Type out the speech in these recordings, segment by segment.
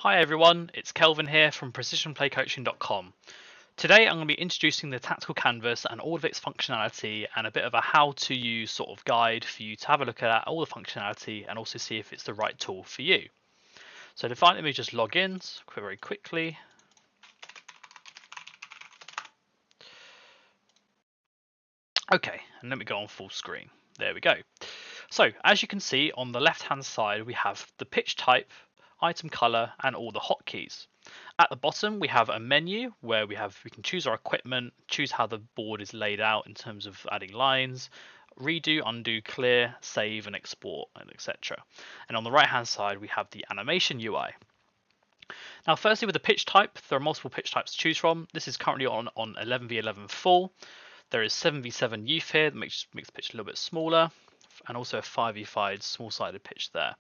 Hi everyone, it's Kelvin here from precisionplaycoaching.com. Today I'm going to be introducing the tactical canvas and all of its functionality and a bit of a how to use sort of guide for you to have a look at all the functionality and also see if it's the right tool for you. So to find, let me just log in very quickly. Okay, and let me go on full screen. There we go. So as you can see on the left hand side we have the pitch type, item color and all the hotkeys. At the bottom we have a menu where we can choose our equipment, choose how the board is laid out in terms of adding lines, redo, undo, clear, save and export, and etc. And on the right hand side we have the animation UI. Now firstly with the pitch type, there are multiple pitch types to choose from. This is currently on 11v11 full. There is 7v7 youth here that makes the pitch a little bit smaller, and also a 5v5 small-sided pitch there.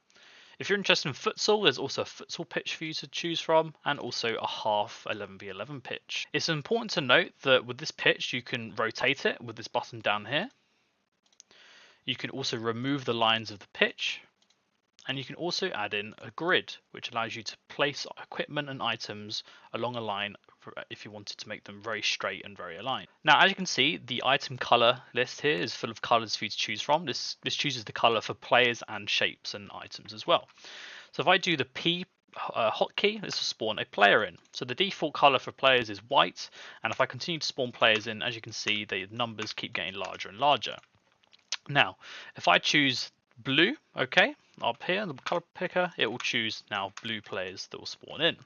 If you're interested in futsal, there's also a futsal pitch for you to choose from, and also a half 11v11 pitch. It's important to note that with this pitch, you can rotate it with this button down here. You can also remove the lines of the pitch, and you can also add in a grid, which allows you to place equipment and items along a line if you wanted to make them very straight and very aligned. Now, as you can see, the item color list here is full of colors for you to choose from. This chooses the color for players and shapes and items as well. So if I do the P hotkey, this will spawn a player in. So the default color for players is white, and if I continue to spawn players in, as you can see, the numbers keep getting larger and larger. Now, if I choose blue, okay, up here, the color picker, it will choose now blue players that will spawn in.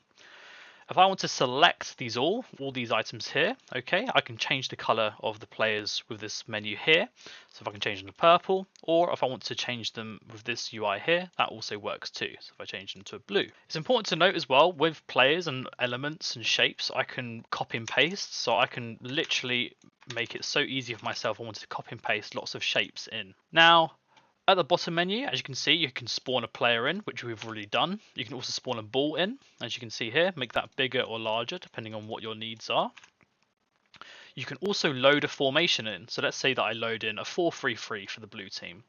If I want to select all these items here, okay, I can change the color of the players with this menu here. So if I can change them to purple, or if I want to change them with this UI here, that also works too. So if I change them to a blue. It's important to note as well, with players and elements and shapes, I can copy and paste. So I can literally make it so easy for myself. I wanted to copy and paste lots of shapes in. Now, at the bottom menu, as you can see, you can spawn a player in, which we've already done. You can also spawn a ball in, as you can see here, make that bigger or larger depending on what your needs are. You can also load a formation in. So let's say that I load in a 4-3-3 for the blue team.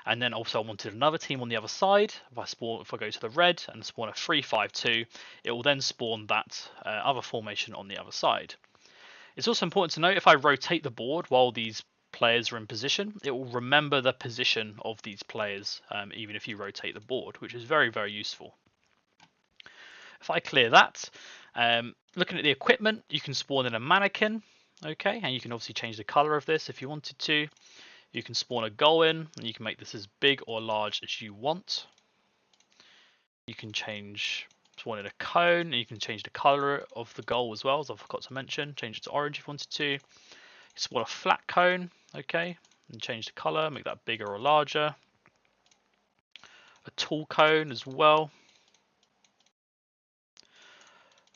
And then also I wanted another team on the other side. If I go to the red and spawn a 3-5-2, it will then spawn that other formation on the other side. It's also important to note if I rotate the board while these players are in position, it will remember the position of these players even if you rotate the board, which is very, very useful. If I clear that, looking at the equipment, you can spawn in a mannequin, okay, and you can obviously change the color of this if you wanted to. You can spawn a goal in, and you can make this as big or large as you want. You can spawn in a cone, and you can change the color of the goal as well, as I forgot to mention. Change it to orange if you wanted to. Spawn a flat cone, okay, and change the color, make that bigger or larger. A tall cone as well.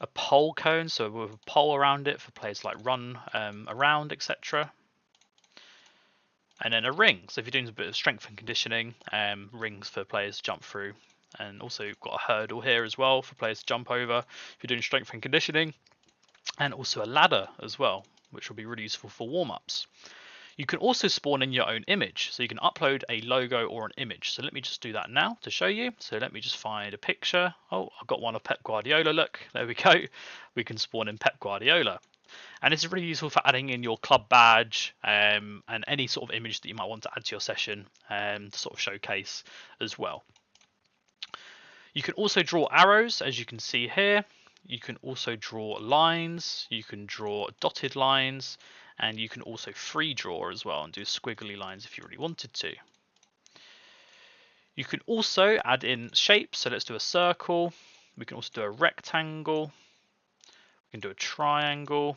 A pole cone, so with a pole around it for players like run around, etc. And then a ring, so if you're doing a bit of strength and conditioning, rings for players to jump through. And also you've got a hurdle here as well for players to jump over if you're doing strength and conditioning. And also a ladder as well, which will be really useful for warm-ups. You can also spawn in your own image, so you can upload a logo or an image. So let me just do that now to show you. So let me just find a picture. Oh, I've got one of Pep Guardiola, look, there we go. We can spawn in Pep Guardiola. And this is really useful for adding in your club badge and any sort of image that you might want to add to your session to sort of showcase as well. You can also draw arrows, as you can see here. You can also draw lines, you can draw dotted lines, and you can also free draw as well and do squiggly lines if you really wanted to. You can also add in shapes, so let's do a circle. We can also do a rectangle. We can do a triangle.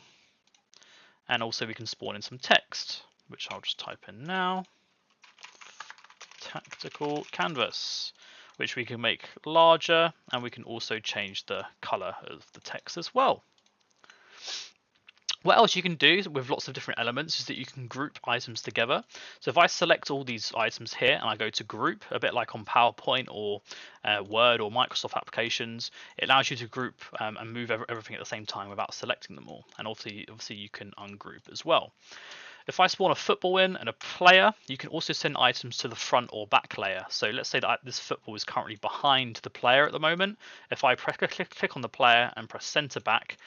And also we can spawn in some text, which I'll just type in now. Tactical canvas, which we can make larger, and we can also change the color of the text as well. What else you can do with lots of different elements is that you can group items together. So if I select all these items here and I go to group, a bit like on PowerPoint or Word or Microsoft applications, it allows you to group and move everything at the same time without selecting them all. And obviously you can ungroup as well. If I spawn a football in and a player, you can also send items to the front or back layer. So let's say that this football is currently behind the player at the moment. If I click on the player and press center back,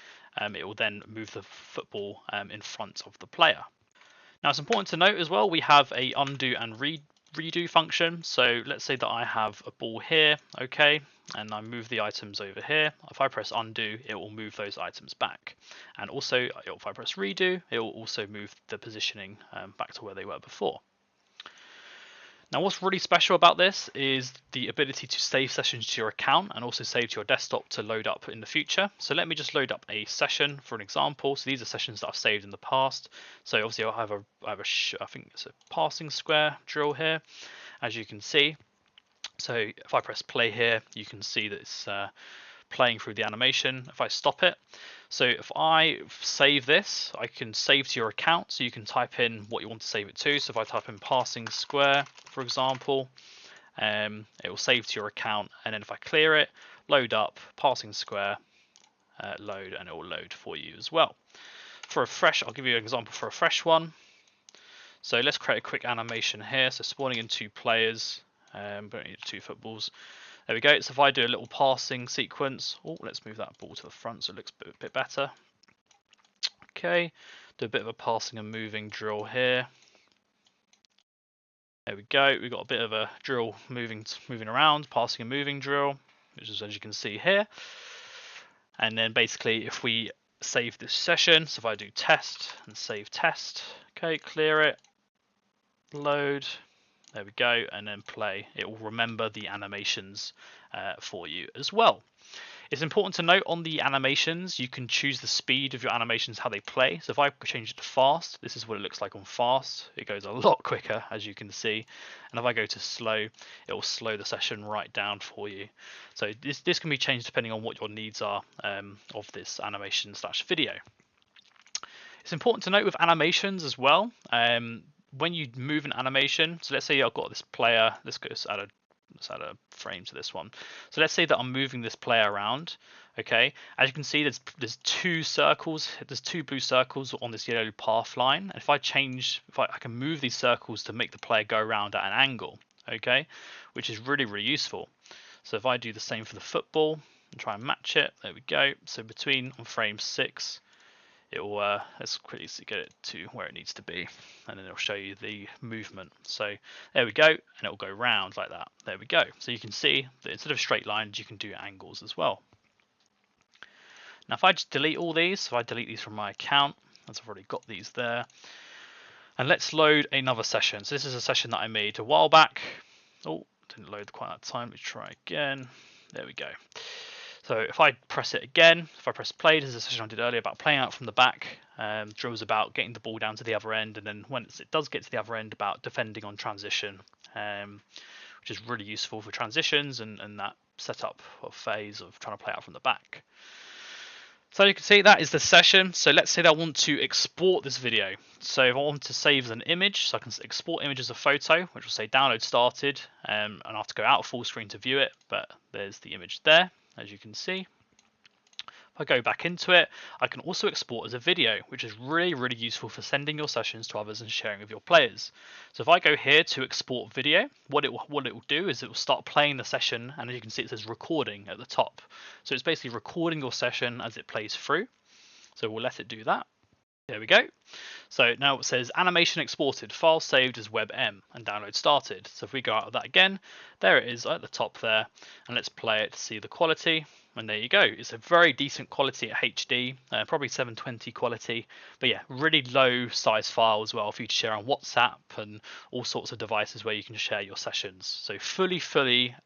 it will then move the football in front of the player. Now it's important to note as well, we have a undo and redo function. So let's say that I have a ball here, okay, and I move the items over here. If I press undo, it will move those items back. And also, if I press redo, it will also move the positioning back to where they were before. Now what's really special about this is the ability to save sessions to your account and also save to your desktop to load up in the future. So let me just load up a session for an example. So these are sessions that I've saved in the past. So obviously I think it's a passing square drill here, as you can see. So if I press play here, you can see that it's playing through the animation. If I stop it, so if I save this, I can save to your account, so you can type in what you want to save it to. So if I type in passing square, for example, it will save to your account, and then if I clear it, load up, passing square, load, and it will load for you as well. For a fresh, I'll give you an example for a fresh one. So let's create a quick animation here. So spawning in 2 players, but I need 2 footballs. There we go. So if I do a little passing sequence, let's move that ball to the front so it looks a bit better. Okay, do a bit of a passing and moving drill here. There we go. We've got a bit of a drill moving around, passing and moving drill, which is as you can see here. And then basically, if we save this session, so if I do test and save test, okay, clear it, load. There we go, and then play. It will remember the animations for you as well. It's important to note on the animations, you can choose the speed of your animations, how they play. So if I change it to fast, this is what it looks like on fast. It goes a lot quicker, as you can see. And if I go to slow, it will slow the session right down for you. So this can be changed depending on what your needs are of this animation / video. It's important to note with animations as well. When you move an animation, so let's say I've got this player, let's add a frame to this one. So let's say that I'm moving this player around, okay? As you can see, there's 2 circles, there's 2 blue circles on this yellow path line. And if I can move these circles to make the player go around at an angle, okay? Which is really, really useful. So if I do the same for the football and try and match it, there we go. So on frame 6, it will let's quickly get it to where it needs to be, and then it'll show you the movement. So there we go, and it will go round like that. There we go. So you can see that instead of straight lines, you can do angles as well. Now if I just delete all these, if I delete these from my account, as I've already got these there, and let's load another session. So this is a session that I made a while back. Oh, didn't load quite that time. Let's try again. There we go. So if I press it again, if I press play, this is a session I did earlier about playing out from the back. Drills about getting the ball down to the other end, and then once it does get to the other end, about defending on transition, which is really useful for transitions and that setup of phase of trying to play out from the back. So you can see that is the session. So let's say that I want to export this video. So if I want to save as an image, so I can export image as a photo, which will say download started, and I have to go out of full screen to view it, but there's the image there, as you can see. If I go back into it, I can also export as a video, which is really, really useful for sending your sessions to others and sharing with your players. So if I go here to export video, what it will do is it will start playing the session, and as you can see, it says recording at the top. So it's basically recording your session as it plays through. So we'll let it do that. There we go. So now it says animation exported, file saved as WebM, and download started. So if we go out of that again, there it is at the top there, and let's play it to see the quality. And there you go. It's a very decent quality at HD, probably 720 quality, but yeah, really low size file as well for you to share on WhatsApp and all sorts of devices where you can share your sessions. So fully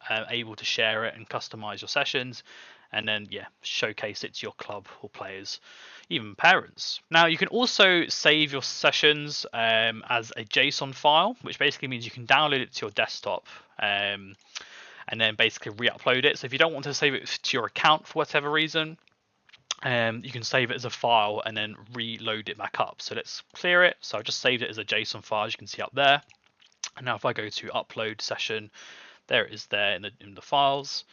able to share it and customize your sessions, and then yeah, showcase it to your club or players, even parents. Now you can also save your sessions as a JSON file, which basically means you can download it to your desktop and then basically re-upload it. So if you don't want to save it to your account for whatever reason, you can save it as a file and then reload it back up. So let's clear it. So I've just saved it as a JSON file, as you can see up there. And now if I go to upload session, there it is there in the files.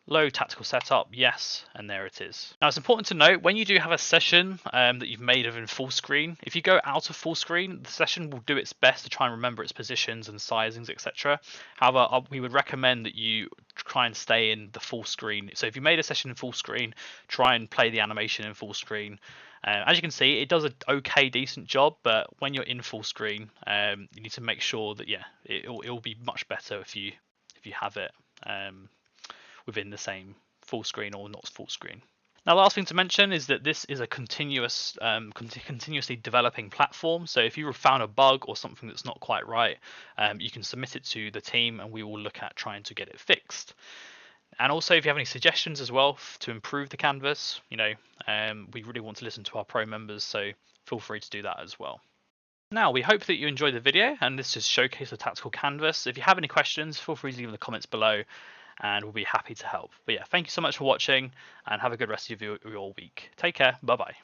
Load tactical setup, yes, and there it is. Now it's important to note when you do have a session that you've made of in full screen, if you go out of full screen, the session will do its best to try and remember its positions and sizings, etc. However, we would recommend that you try and stay in the full screen. So if you made a session in full screen, try and play the animation in full screen. As you can see, it does an okay, decent job, but when you're in full screen, you need to make sure that it'll be much better if you have it within the same full screen or not full screen. Now, the last thing to mention is that this is a continuously developing platform. So if you found a bug or something that's not quite right, you can submit it to the team and we will look at trying to get it fixed. And also, if you have any suggestions as well to improve the canvas, we really want to listen to our pro members, so feel free to do that as well. Now, we hope that you enjoyed the video, and this just showcased the tactical canvas. If you have any questions, feel free to leave in the comments below, and we'll be happy to help. But yeah, thank you so much for watching, and have a good rest of your week. Take care. Bye-bye.